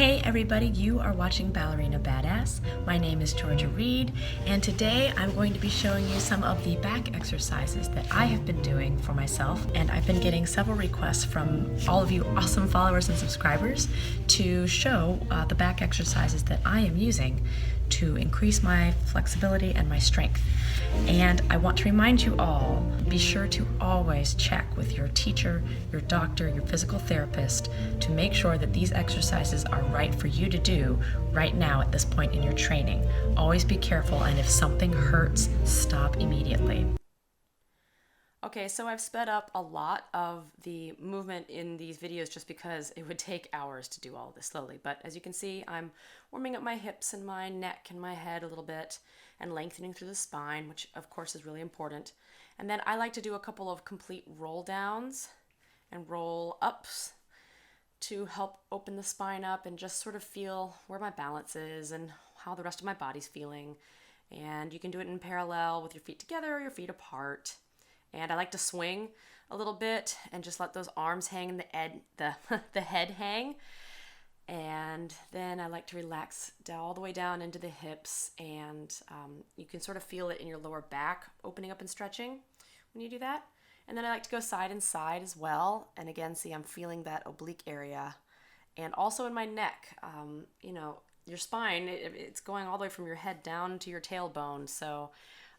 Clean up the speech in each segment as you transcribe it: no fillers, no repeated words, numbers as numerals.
Hey everybody, you are watching Ballerina Badass. My name is Georgia Reed, and today I'm going to be showing you some of the back exercises that I have been doing for myself, and I've been getting several requests from all of you awesome followers and subscribers to show the back exercises that I am using to increase my flexibility and my strength. And I want to remind you all, be sure to always check with your teacher, your doctor, your physical therapist to make sure that these exercises are right for you to do right now at this point in your training. Always be careful, and if something hurts, stop immediately. Okay, so I've sped up a lot of the movement in these videos just because it would take hours to do all this slowly. But as you can see, I'm warming up my hips and my neck and my head a little bit and lengthening through the spine, which of course is really important. And then I like to do a couple of complete roll downs and roll ups to help open the spine up and just sort of feel where my balance is and how the rest of my body's feeling. And you can do it in parallel with your feet together or your feet apart. And I like to swing a little bit and just let those arms hang and the head hang. And then I like to relax all the way down into the hips, and you can sort of feel it in your lower back opening up and stretching when you do that. And then I like to go side and side as well. And again, see, I'm feeling that oblique area. And also in my neck, your spine, it's going all the way from your head down to your tailbone. So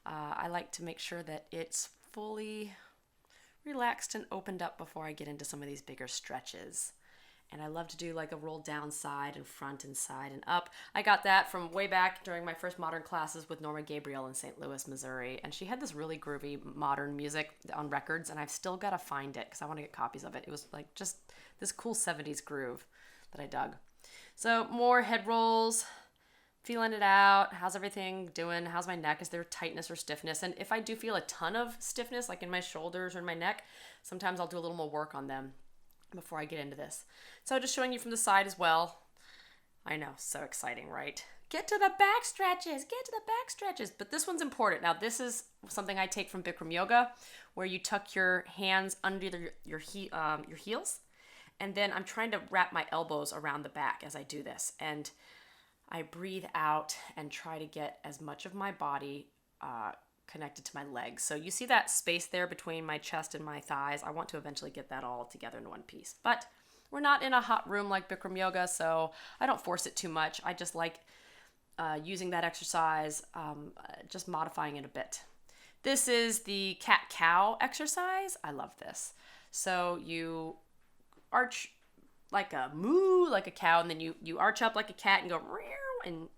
I like to make sure that it's fully relaxed and opened up before I get into some of these bigger stretches. And I love to do like a roll down side and front and side and up. I got that from way back during my first modern classes with Norma Gabriel in St. Louis, Missouri. And she had this really groovy modern music on records, and I've still got to find it because I want to get copies of it. It was like just this cool 70s groove that I dug. So more head rolls, feeling it out. How's everything doing? How's my neck? Is there tightness or stiffness? And if I do feel a ton of stiffness, like in my shoulders or in my neck, sometimes I'll do a little more work on them before I get into this. So just showing you from the side as well. I know, so exciting, right? Get to the back stretches, get to the back stretches. But this one's important. Now, this is something I take from Bikram yoga, where you tuck your hands under your heels. And then I'm trying to wrap my elbows around the back as I do this. And I breathe out and try to get as much of my body connected to my legs. So you see that space there between my chest and my thighs. I want to eventually get that all together in one piece. But we're not in a hot room like Bikram yoga, so I don't force it too much. I just like using that exercise, just modifying it a bit. This is the cat-cow exercise. I love this. So you arch like a moo, like a cow, and then you arch up like a cat and go meow, and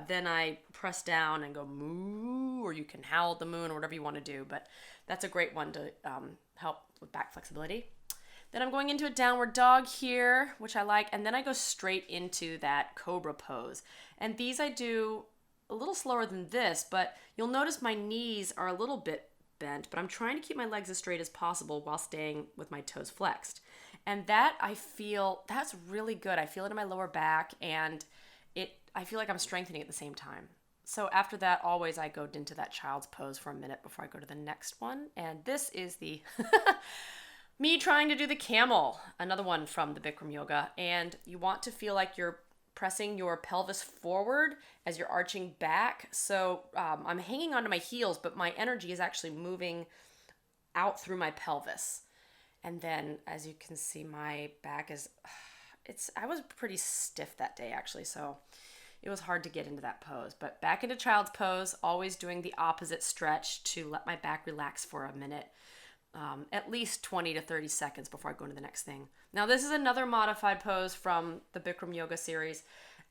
then I press down and go moo, or you can howl at the moon or whatever you want to do, but that's a great one to help with back flexibility. Then I'm going into a downward dog here, which I like, and then I go straight into that Cobra Pose. And these I do a little slower than this, but you'll notice my knees are a little bit bent, but I'm trying to keep my legs as straight as possible while staying with my toes flexed. And that I feel, that's really good. I feel it in my lower back, and I feel like I'm strengthening at the same time. So after that, always I go into that child's pose for a minute before I go to the next one. And this is the me trying to do the camel, another one from the Bikram yoga. And you want to feel like you're pressing your pelvis forward as you're arching back. So I'm hanging onto my heels, but my energy is actually moving out through my pelvis. And then, as you can see, my back is, I was pretty stiff that day, actually, so it was hard to get into that pose. But back into child's pose, always doing the opposite stretch to let my back relax for a minute, at least 20 to 30 seconds before I go into the next thing. Now, this is another modified pose from the Bikram yoga series.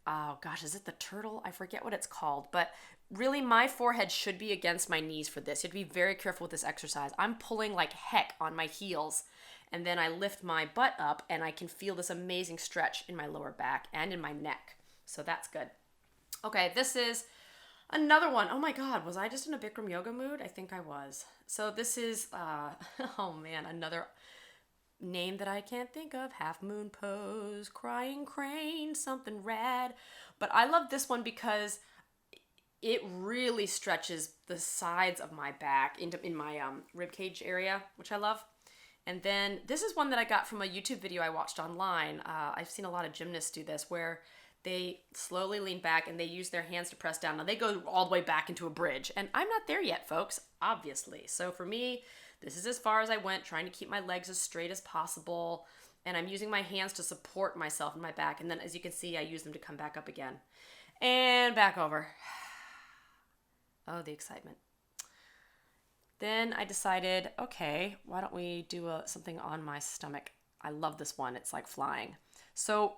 Oh, gosh, is it the turtle? I forget what it's called, but really, my forehead should be against my knees for this. You have to be very careful with this exercise. I'm pulling like heck on my heels, and then I lift my butt up, and I can feel this amazing stretch in my lower back and in my neck. So that's good. Okay, this is another one. Oh my God, was I just in a Bikram yoga mood? I think I was. So this is, oh man, another name that I can't think of. Half moon pose, crying crane, something rad. But I love this one because it really stretches the sides of my back in my rib cage area, which I love. And then this is one that I got from a YouTube video I watched online. I've seen a lot of gymnasts do this, where they slowly lean back and they use their hands to press down. Now they go all the way back into a bridge, and I'm not there yet, folks, obviously. So for me, this is as far as I went, trying to keep my legs as straight as possible, and I'm using my hands to support myself and my back, and then as you can see, I use them to come back up again. And back over. Oh, the excitement. Then I decided, okay, why don't we do something on my stomach? I love this one. It's like flying. So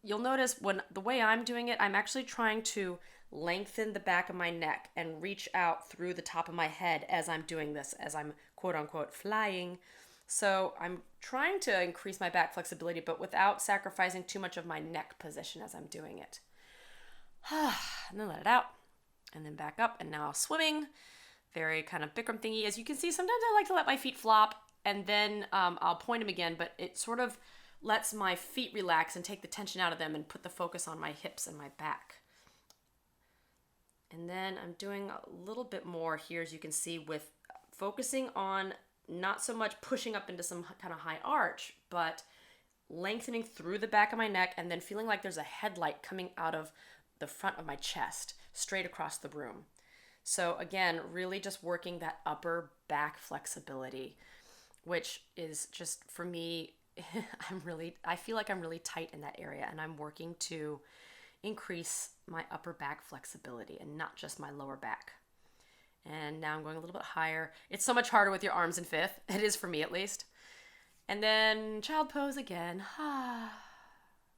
you'll notice when the way I'm doing it, I'm actually trying to lengthen the back of my neck and reach out through the top of my head as I'm doing this, as I'm quote unquote flying. So I'm trying to increase my back flexibility, but without sacrificing too much of my neck position as I'm doing it. And then let it out, and then back up, and now swimming. Very kind of Bikram thingy. As you can see, sometimes I like to let my feet flop, and then I'll point them again, but it sort of lets my feet relax and take the tension out of them and put the focus on my hips and my back. And then I'm doing a little bit more here, as you can see, with focusing on not so much pushing up into some kind of high arch, but lengthening through the back of my neck and then feeling like there's a headlight coming out of the front of my chest, straight across the room. So again, really just working that upper back flexibility, which is just, for me, I feel like I'm really tight in that area, and I'm working to increase my upper back flexibility and not just my lower back. And now I'm going a little bit higher. It's so much harder with your arms in fifth. It is for me, at least. And then child pose again.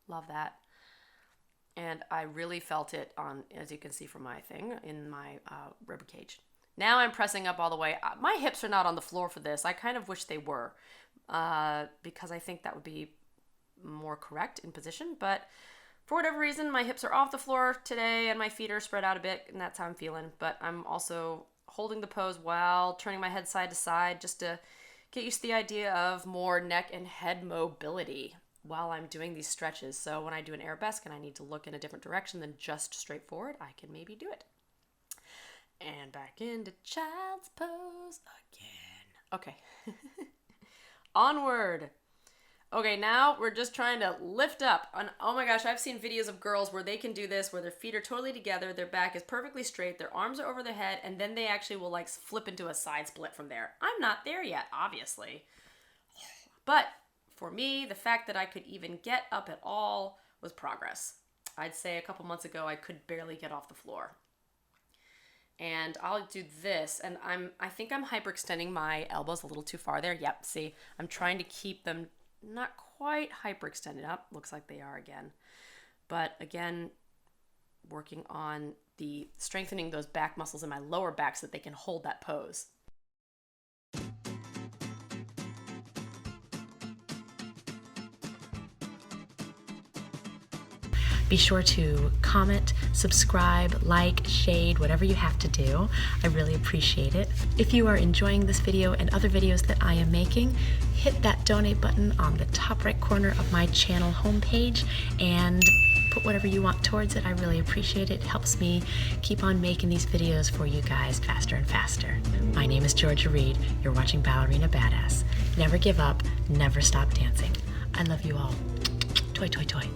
Love that. And I really felt it on, as you can see from my thing, in my rib cage. Now I'm pressing up all the way. My hips are not on the floor for this. I kind of wish they were, because I think that would be more correct in position. But for whatever reason, my hips are off the floor today and my feet are spread out a bit, and that's how I'm feeling. But I'm also holding the pose while turning my head side to side, just to get used to the idea of more neck and head mobility while I'm doing these stretches. So when I do an arabesque and I need to look in a different direction than just straight forward, I can maybe do it. And back into child's pose again. Okay. Onward. Okay, now we're just trying to lift up. And oh my gosh, I've seen videos of girls where they can do this, where their feet are totally together, their back is perfectly straight, their arms are over their head, and then they actually will like flip into a side split from there. I'm not there yet, obviously. But for me, the fact that I could even get up at all was progress. I'd say a couple months ago, I could barely get off the floor. And I'll do this, and I think I'm hyperextending my elbows a little too far there. Yep, see, I'm trying to keep them not quite hyperextended up. Looks like they are again. But again, working on the strengthening those back muscles in my lower back so that they can hold that pose. Be sure to comment, subscribe, like, shade, whatever you have to do. I really appreciate it. If you are enjoying this video and other videos that I am making, hit that donate button on the top right corner of my channel homepage and put whatever you want towards it. I really appreciate it. It helps me keep on making these videos for you guys faster and faster. My name is Georgia Reed. You're watching Ballerina Badass. Never give up, never stop dancing. I love you all. Toy, toy, toy.